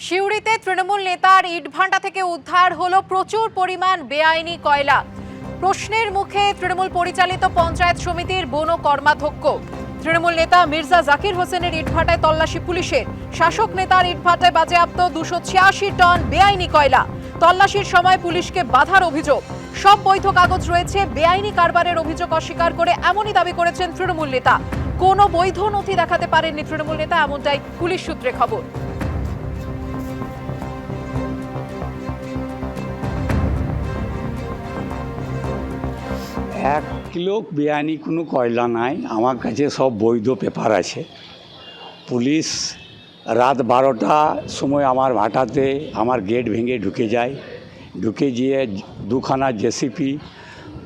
সিউড়িতে তৃণমূল নেতার ইটভাটা থেকে উদ্ধার হলো প্রচুর পরিমাণ বেআইনি কয়লা। প্রশ্নের মুখে তৃণমূল পরিচালিত পঞ্চায়েত সমিতির বন কর্মাধ্যক্ষ। তৃণমূল নেতা মির্জা জাকির হোসেনের ইটভাটায় তল্লাশি পুলিশের। শাসক নেতার ইটভাটায় বাজেয়াপ্ত 286 টন বেআইনি কয়লা। তল্লাশির সময় পুলিশকে বাধার অভিযোগ। সব বৈধ কাগজ রয়েছে, বেআইনি কারবারের অভিযোগ অস্বীকার করে এমনই দাবি করেছেন তৃণমূল নেতা। কোনো বৈধ নথি দেখাতে পারেননি তৃণমূল নেতা, এমনটাই পুলিশ সূত্রে খবর। এক কিলো বেআইনি কোনো কয়লা নাই, আমার কাছে সব বৈধ পেপার আছে। পুলিশ রাত 12টার সময় আমার ভাটাতে আমার গেট ভেঙে ঢুকে গিয়ে 2খানা জেসিপি,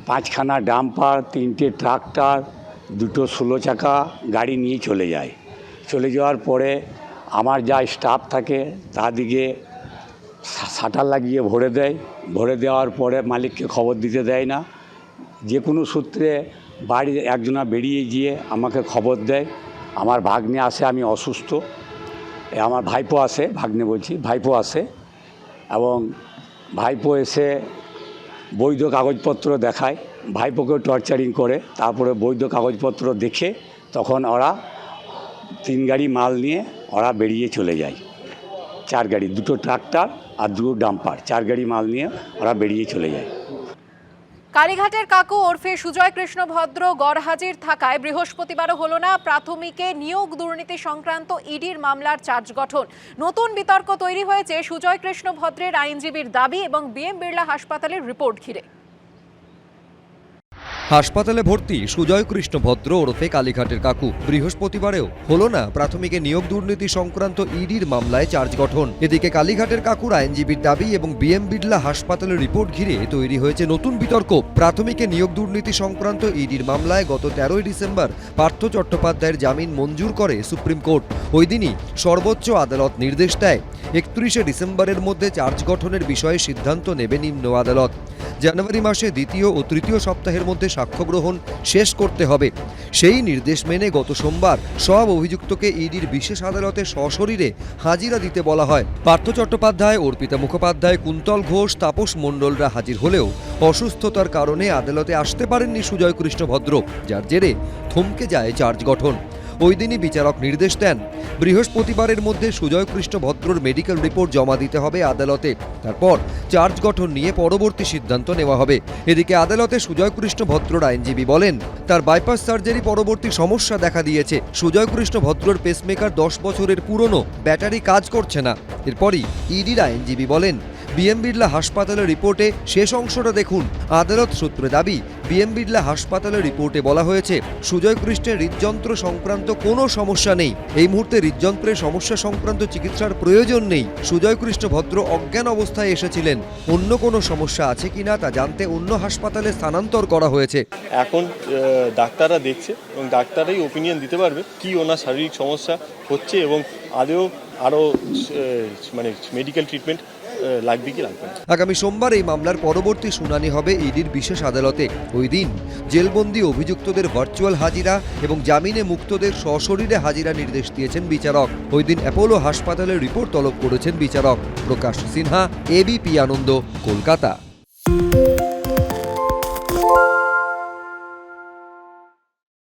5খানা ডাম্পার, 3টে ট্রাক্টর, 2টো 16 চাকা গাড়ি নিয়ে চলে যাওয়ার পরে আমার যা স্টাফ থাকে তাদিকে শাটার লাগিয়ে ভরে দেওয়ার পরে মালিককে খবর দিতে দেয় না। যে কোনো সূত্রে বাড়ির একজনা বেরিয়ে গিয়ে আমাকে খবর দেয়। আমার ভাগ্নে আসে, আমি অসুস্থ, আমার ভাইপো আসে, ভাইপো আসে, এবং ভাইপো এসে বৈধ কাগজপত্র দেখায়। ভাইপোকেও টর্চারিং করে, তারপরে বৈধ কাগজপত্র দেখে তখন ওরা 3 গাড়ি মাল নিয়ে ওরা বেরিয়ে চলে যায়। 4 গাড়ি, 2টো ট্রাক্টর আর 2 ডাম্পার, 4 গাড়ি মাল নিয়ে ওরা বেরিয়ে চলে যায়। কালীঘাটের কাকু ওরফে সুজয় কৃষ্ণ ভদ্র গড়হাজির থাকায় বৃহস্পতিবারও হলো না প্রাথমিকে নিয়োগ দুর্নীতি সংক্রান্ত ইডির মামলার চার্জ গঠন। নতুন বিতর্ক তৈরি হয়েছে সুজয় কৃষ্ণ ভদ্রের আইনজীবীর দাবি এবং বিএম বিড়লা হাসপাতালের রিপোর্ট ঘিরে। হাসপাতালে ভর্তি সুজয় কৃষ্ণ ভদ্র ওরফে কালীঘাটের কাকু। বৃহস্পতিবারেও হলো না প্রাথমিকে নিয়োগ দুর্নীতি সংক্রান্ত ইডির মামলায় চার্জ গঠন। এদিকে কালীঘাটের কাকুর আইনজীবীর দাবি এবং বিএম বিড়লা হাসপাতালের রিপোর্ট ঘিরে তৈরি হয়েছে নতুন বিতর্ক। প্রাথমিকে নিয়োগ দুর্নীতি সংক্রান্ত ইডির মামলায় গত 13ই ডিসেম্বর পার্থ চট্টোপাধ্যায়ের জামিন মঞ্জুর করে সুপ্রিম কোর্ট। ওই দিনই সর্বোচ্চ আদালত নির্দেশ দেয় 31শে ডিসেম্বরের মধ্যে চার্জ গঠনের বিষয়ে সিদ্ধান্ত নেবে নিম্ন আদালত। জানুয়ারি মাসে 2য় ও 3য় সপ্তাহের মধ্যে সাক্ষ্য গ্রহণ শেষ করতে হবে। সেই নির্দেশ মেনে গত সোমবার সব অভিযুক্তকে ইডির বিশেষ আদালতে সশরীরে হাজিরা দিতে বলা হয়। পার্থ চট্টোপাধ্যায়, অর্পিতা মুখোপাধ্যায়, কুন্তল ঘোষ, তাপস মণ্ডলরা হাজির হলেও অসুস্থতার কারণে আদালতে আসতে পারেননি সুজয় কৃষ্ণ ভদ্র, যার জেরে থমকে যায় চার্জ গঠন। ওই দিনই বিচারক নির্দেশ দেন বৃহস্পতিবারের মধ্যে সুজয় কৃষ্ণ ভদ্রর মেডিকেল রিপোর্ট জমা দিতে হবে আদালতে। তারপর চার্জ গঠন নিয়ে পরবর্তী সিদ্ধান্ত নেওয়া হবে। এদিকে আদালতে সুজয় কৃষ্ণ ভদ্রর আইনজীবী বলেন, তার বাইপাস সার্জারি পরবর্তী সমস্যা দেখা দিয়েছে। সুজয় কৃষ্ণ ভদ্রর পেসমেকার 10 বছরের পুরনো, ব্যাটারি কাজ করছে না। এরপরই ইডির আইনজীবী বলেন, বিএম বিড়লা হাসপাতালের রিপোর্টে শেষ অংশটা দেখুন। আদালত সূত্রে দাবি, বিএম বিড়লা হাসপাতালের রিপোর্টে বলা হয়েছে সুজয় কৃষ্ণের হৃদযন্ত্র সংক্রান্ত কোনো সমস্যা নেই। এই মুহূর্তে হৃদযন্ত্রের সমস্যা সংক্রান্ত চিকিৎসার প্রয়োজন নেই। সুজয় কৃষ্ণ ভদ্র অজ্ঞান অবস্থায় এসেছিলেন। অন্য কোনো সমস্যা আছে কিনা তা জানতে অন্য হাসপাতালে স্থানান্তর করা হয়েছে। এখন ডাক্তাররা দেখছে এবং ডাক্তাররাই ওপিনিয়ন দিতে পারবে কি ওনার শারীরিক সমস্যা হচ্ছে এবং আরও মেডিকেল ট্রিটমেন্ট লাগবে কি লাগবে না। আগামী সোমবার এই মামলার পরবর্তী শুনানি হবে ইডির বিশেষ আদালতে। ওই দিন জেলবন্দি অভিযুক্তদের ভার্চুয়াল হাজিরা এবং জামিনে মুক্তদের সশরীরে হাজিরা নির্দেশ দিয়েছেন বিচারক। ওই দিন অ্যাপোলো হাসপাতালের রিপোর্ট তলব করেছেন বিচারক। প্রকাশ সিনহা, এবিপি আনন্দ, কলকাতা।